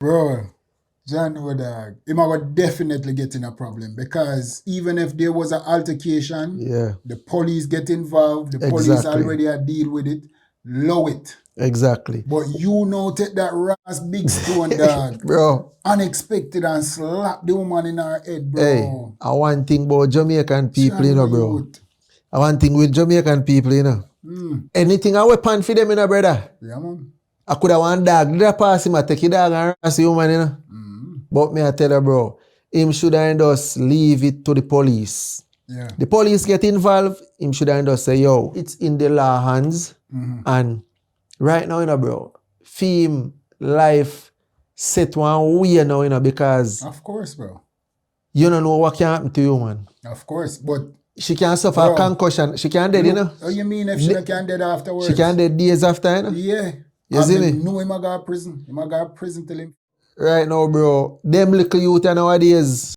Bro, John Dog, him would definitely get in a problem because even if there was an altercation, Yeah, the police get involved, the police exactly. already a deal with it, low it. Exactly. But you know take that Ross big stone, dog, Bro, unexpected and slap the woman in her head, bro. hey, I want thing about Jamaican people, you know, Channel bro. youth. I want thing with Jamaican people, you know. Anything I weapon for them, you know, brother. Yeah, man. I could have one dog, did I pass him, I take your dog and harass the woman, you know. But me I tell you, bro, him should have just leave it to the police. Yeah. The police get involved, him should have just say, yo, it's in the law hands. And right now, you know, bro, film life set one way now, you know, because Of course, bro. you don't know what can happen to you, man. Of course, but She can suffer Bro, a concussion. She can dead, you know. what you mean if she can dead afterwards? She can dead days after, you know. Yeah. You see me? No, him a go to prison. Him a go to prison till him Right now, bro, them little youth nowadays,